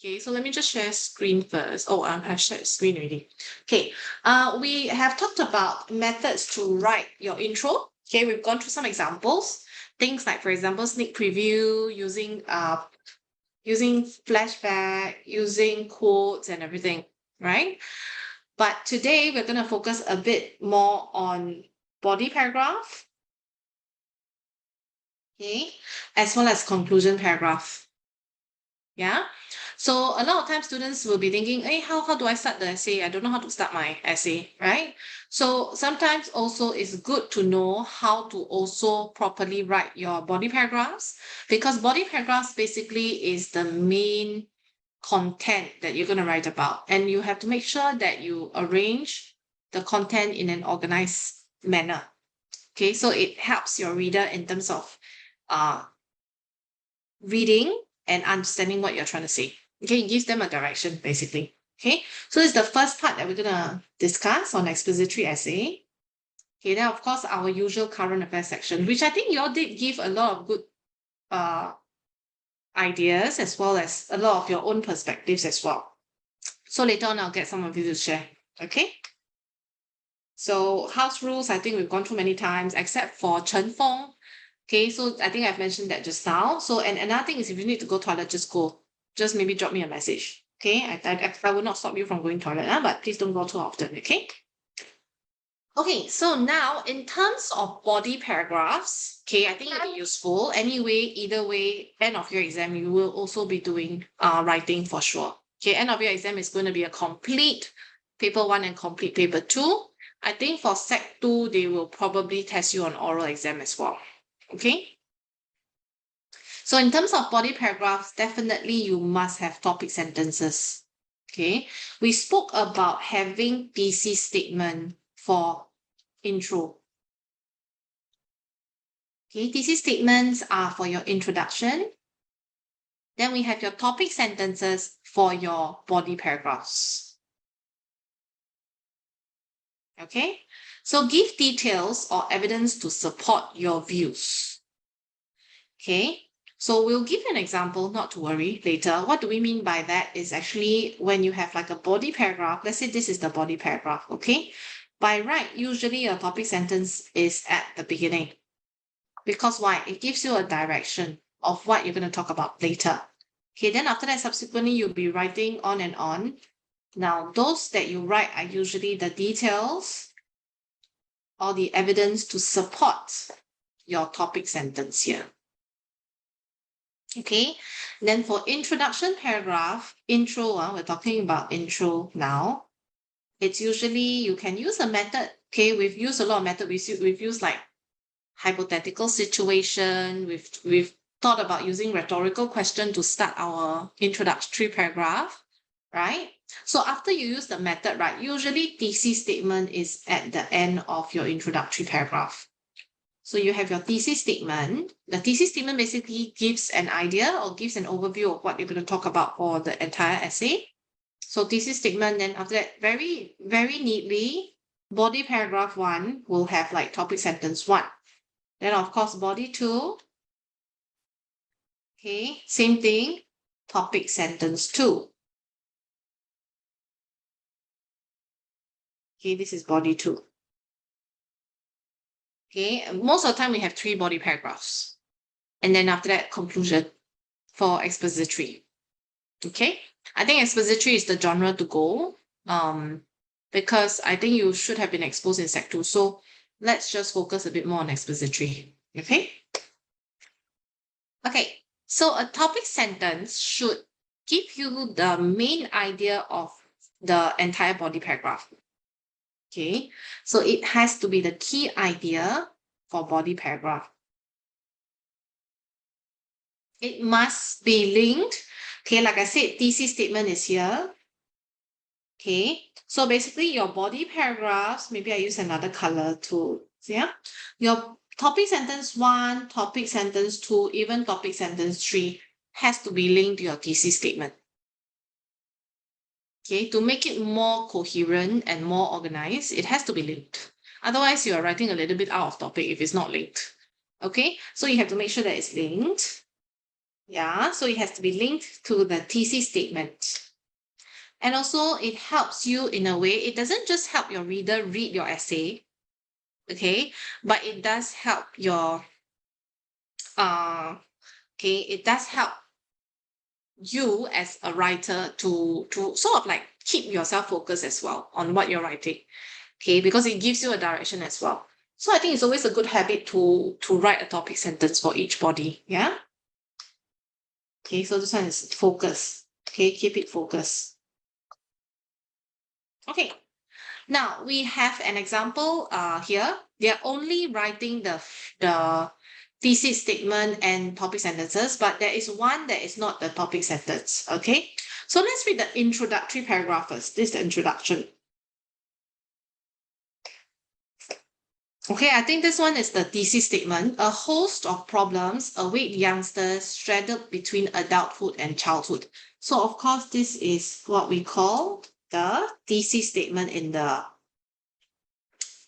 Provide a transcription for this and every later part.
Okay, so let me just share screen first. Oh, I've shared screen already. Okay, we have talked about methods to write your intro. Okay, we've gone through some examples. Things like, for example, sneak preview, using flashback, using quotes and everything, right? But today we're going to focus a bit more on body paragraph, okay, as well as conclusion paragraph. Yeah. So a lot of times students will be thinking, hey, how do I start the essay? I don't know how to start my essay, right? So sometimes also it's good to know how to also properly write your body paragraphs, because body paragraphs basically is the main content that you're going to write about. And you have to make sure that you arrange the content in an organized manner. Okay, so it helps your reader in terms of reading and understanding what you're trying to say. Okay, it gives them a direction, basically. Okay, so this is the first part that we're going to discuss on expository essay. Okay, then of course our usual current affairs section, which I think you all did give a lot of good ideas, as well as a lot of your own perspectives as well. So later on, I'll get some of you to share. Okay. So house rules, I think we've gone through many times, except for Chen Feng. Okay, so I think I've mentioned that just now. So, and another thing is, if you need to go toilet, just go. Just maybe drop me a message. Okay, I will not stop you from going toilet, but please don't go too often. Okay. Okay, so now in terms of body paragraphs, okay, I think it'll be useful. Anyway, either way, end of your exam, you will also be doing writing for sure. Okay, end of your exam is going to be a complete paper 1 and complete paper 2. I think for Sec 2, they will probably test you on oral exam as well. Okay. So in terms of body paragraphs, definitely you must have topic sentences. Okay. We spoke about having thesis statement for intro. Okay, thesis statements are for your introduction. Then we have your topic sentences for your body paragraphs. Okay, so give details or evidence to support your views. Okay, so we'll give you an example, not to worry later. What do we mean by that is actually when you have like a body paragraph, let's say this is the body paragraph, okay? By right, usually your topic sentence is at the beginning. Because why? It gives you a direction of what you're going to talk about later. Okay, then after that, subsequently, you'll be writing on and on. Now, those that you write are usually the details or the evidence to support your topic sentence here. Okay, then for introduction paragraph, intro, we're talking about intro now. It's usually, you can use a method. Okay, we've used a lot of methods. We've used like hypothetical situation. We've thought about using rhetorical question to start our introductory paragraph, right? So after you use the method, right, usually thesis statement is at the end of your introductory paragraph. So you have your thesis statement. The thesis statement basically gives an idea or gives an overview of what you're going to talk about for the entire essay. So thesis statement, then after that, very, very neatly, body paragraph 1 will have like topic sentence 1. Then of course, body 2. Okay, same thing, topic sentence 2. Okay, this is body 2. Okay, most of the time we have 3 body paragraphs. And then after that, conclusion for expository. Okay, I think expository is the genre to go, because I think you should have been exposed in Sec 2. So let's just focus a bit more on expository. Okay. Okay, so a topic sentence should give you the main idea of the entire body paragraph. Okay, so it has to be the key idea for body paragraph. It must be linked. Okay, like I said, thesis statement is here. Okay, so basically your body paragraphs, maybe I use another color to, yeah, your topic sentence 1, topic sentence 2, even topic sentence 3 has to be linked to your thesis statement. Okay, to make it more coherent and more organized, it has to be linked. Otherwise, you are writing a little bit out of topic if it's not linked. Okay, so you have to make sure that it's linked. Yeah, so it has to be linked to the thesis statement. And also it helps you in a way, it doesn't just help your reader read your essay, okay, but it does help your, it does help you as a writer to sort of like keep yourself focused as well on what you're writing, okay, because it gives you a direction as well. So I think it's always a good habit to write a topic sentence for each body. Yeah. Okay, so this one is focus. Okay, keep it focused. Okay, now we have an example here. They're only writing the thesis statement and topic sentences, but there is one that is not the topic sentence. Okay, so let's read the introductory paragraph first. This is the introduction. Okay, I think this one is the thesis statement. A host of problems await youngsters straddled between adulthood and childhood. So, of course, this is what we call the thesis statement in the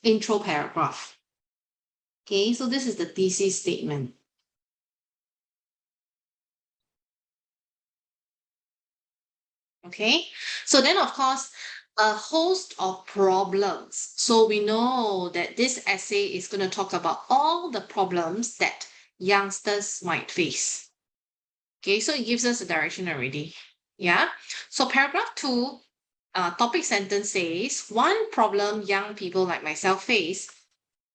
intro paragraph. Okay, so this is the thesis statement. Okay, so then, of course, a host of problems. So we know that this essay is going to talk about all the problems that youngsters might face. Okay, so it gives us a direction already. Yeah. So paragraph 2, topic sentence says, one problem young people like myself face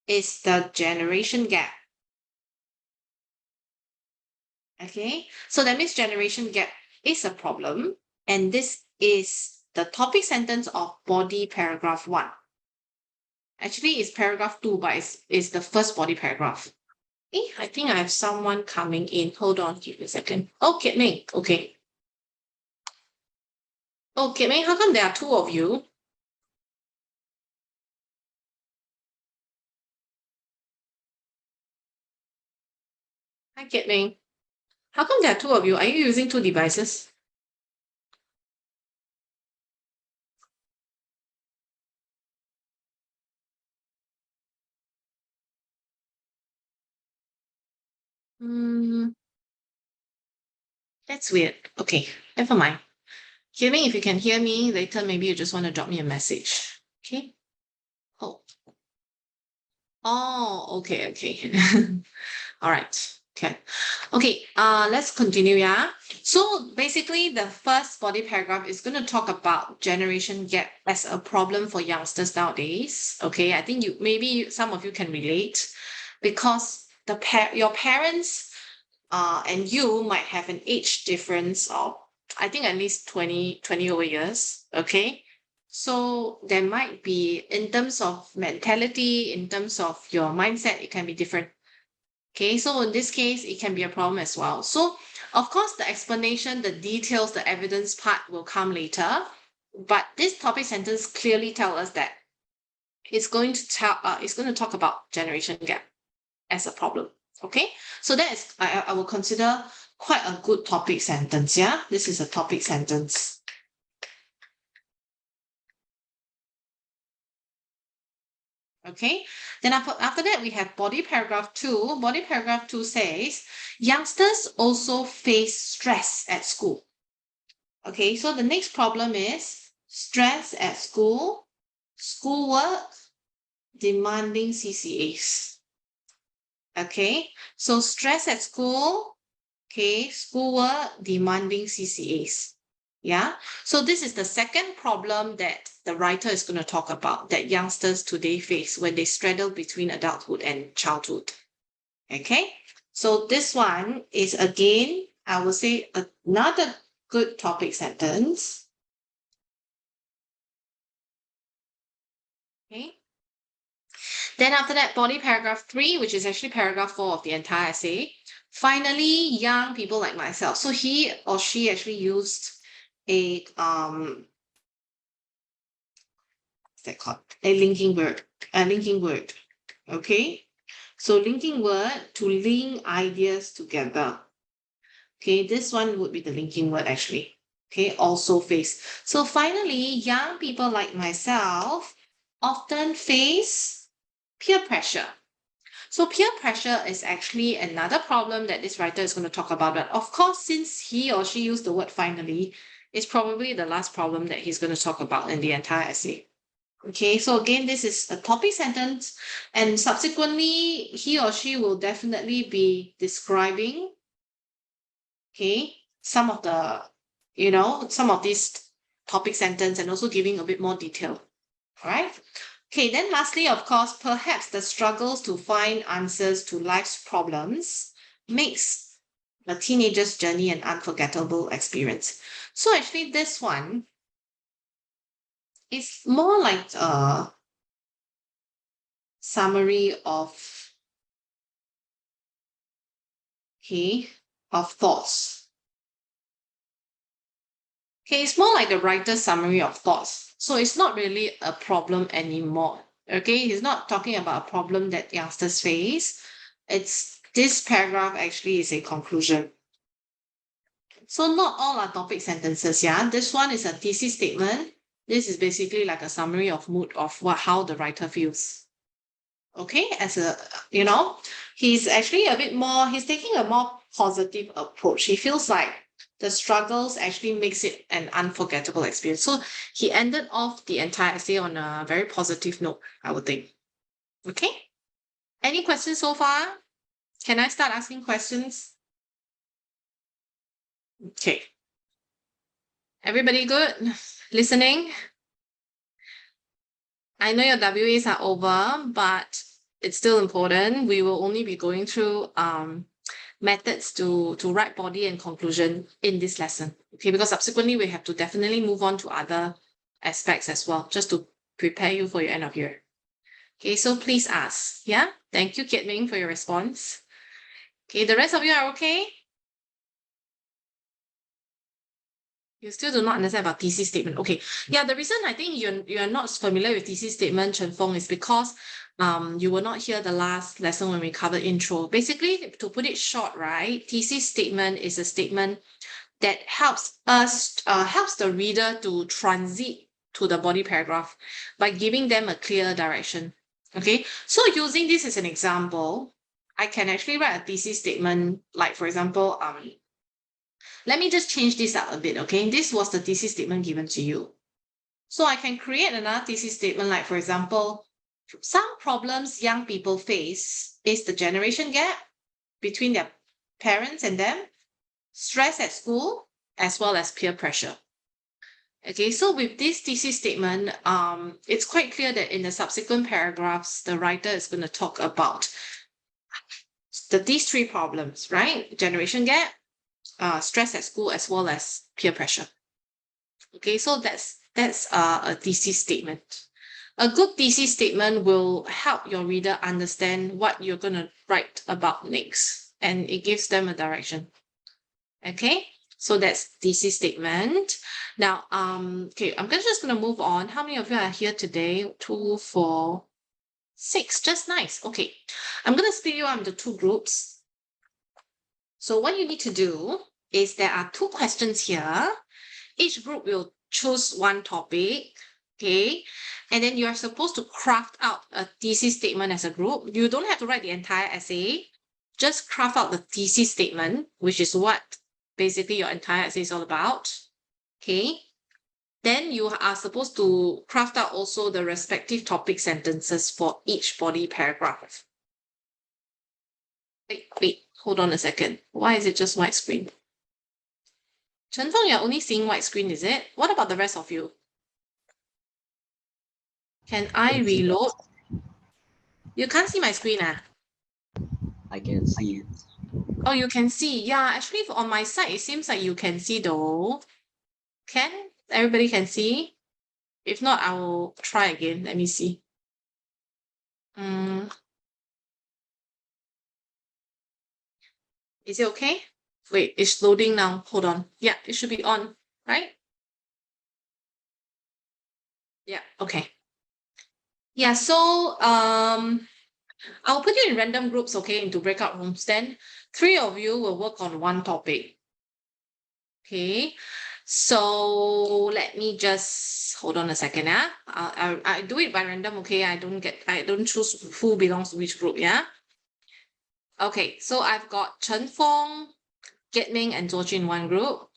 is the generation gap. Okay, so that means generation gap is a problem, and this is the topic sentence of body paragraph 1. Actually, it's paragraph 2, but it's the first body paragraph. I think I have someone coming in. Hold on, give me a second. Oh, Kit Ming. Okay. Oh, Kit Ming, how come there are two of you? Hi, Kit Ming. How come there are two of you? Are you using two devices? Hmm, that's weird. Okay, never mind. Kit Ming, if you can hear me later, maybe you just want to drop me a message. Okay. Oh, okay, okay. All right. Okay. Okay, let's continue, yeah. So basically the first body paragraph is going to talk about generation gap as a problem for youngsters nowadays. Okay, I think maybe some of you can relate because your parents and you might have an age difference of, I think, at least 20 over years. Okay. So there might be, in terms of mentality, in terms of your mindset, it can be different. Okay, so in this case, it can be a problem as well. So, of course, the explanation, the details, the evidence part will come later. But this topic sentence clearly tell us that it's going to talk about generation gap as a problem. Okay, so that is I will consider quite a good topic sentence. Yeah, this is a topic sentence. Okay, then after that, we have body paragraph 2. Body paragraph 2 says, youngsters also face stress at school. Okay, so the next problem is stress at school, schoolwork, demanding CCAs. Okay, so stress at school, okay, schoolwork, demanding CCAs. Yeah, so this is the second problem that the writer is going to talk about that youngsters today face when they straddle between adulthood and childhood. Okay, so this one is again, I would say, another good topic sentence. Okay, then after that, body paragraph 3, which is actually paragraph 4 of the entire essay. Finally, young people like myself. So he or she actually used a what's that called? A linking word. A linking word. Okay. So linking word to link ideas together. Okay, this one would be the linking word actually. Okay, also face. So finally, young people like myself often face peer pressure. So peer pressure is actually another problem that this writer is going to talk about. But of course, since he or she used the word finally, it's probably the last problem that he's going to talk about in the entire essay. Okay, so again, this is a topic sentence, and subsequently, he or she will definitely be describing, okay, some of the, some of these topic sentence and also giving a bit more detail. All right. Okay, then lastly, of course, perhaps the struggles to find answers to life's problems makes the teenager's journey an unforgettable experience. So actually, this one is more like a summary of, okay, of thoughts. Okay, it's more like the writer's summary of thoughts. So it's not really a problem anymore. Okay, he's not talking about a problem that youngsters face. It's this paragraph actually is a conclusion. So not all are topic sentences, yeah. This one is a thesis statement. This is basically like a summary of mood of how the writer feels. Okay, as a, he's actually he's taking a more positive approach. He feels like the struggles actually makes it an unforgettable experience. So he ended off the entire essay on a very positive note, I would think. Okay. Any questions so far? Can I start asking questions? Okay. Everybody good? Listening? I know your WAs are over, but it's still important. We will only be going through methods to write body and conclusion in this lesson. Okay, because subsequently we have to definitely move on to other aspects as well, just to prepare you for your end of year. Okay, so please ask. Yeah, thank you, Kiet Ming, for your response. Okay, the rest of you are okay? You still do not understand about thesis statement. Okay. Yeah, the reason I think you're not familiar with thesis statement, Chen Feng, is because you will not hear the last lesson when we covered intro. Basically, to put it short, right, thesis statement is a statement that helps the reader to transit to the body paragraph by giving them a clear direction. Okay, so using this as an example, I can actually write a thesis statement, like for example, let me just change this up a bit, okay? This was the thesis statement given to you. So I can create another thesis statement, like for example, some problems young people face is the generation gap between their parents and them, stress at school, as well as peer pressure. Okay, so with this thesis statement, it's quite clear that in the subsequent paragraphs, the writer is going to talk about these three problems, right? Generation gap, stress at school, as well as peer pressure. Okay, so that's a thesis statement. A good thesis statement will help your reader understand what you're going to write about next, and it gives them a direction. Okay, so that's thesis statement. Now, okay, I'm just going to move on. How many of you are here today? 2, 4, 6. Just nice. Okay, I'm going to split you up into two groups. So what you need to do is there are 2 questions here. Each group will choose one topic, okay? And then you are supposed to craft out a thesis statement as a group. You don't have to write the entire essay. Just craft out the thesis statement, which is what basically your entire essay is all about, okay? Then you are supposed to craft out also the respective topic sentences for each body paragraph. Wait, hold on a second. Why is it just white screen? Chen Feng, you're only seeing white screen, is it? What about the rest of you? Can I reload? You can't see my screen, ah? I can see. Oh, you can see. Yeah, actually on my side, it seems like you can see though. Can? Everybody can see? If not, I will try again. Let me see. Is it okay? Wait, it's loading now. Hold on. Yeah, it should be on, right? Yeah, okay. Yeah, so I'll put you in random groups, okay, into breakout rooms. Then 3 of you will work on one topic. Okay, so let me just hold on a second. Yeah, I do it by random. Okay, I don't choose who belongs to which group. Yeah. Okay, so I've got Chen Fong, Kiet Ming, and Zhuo Jun in one group.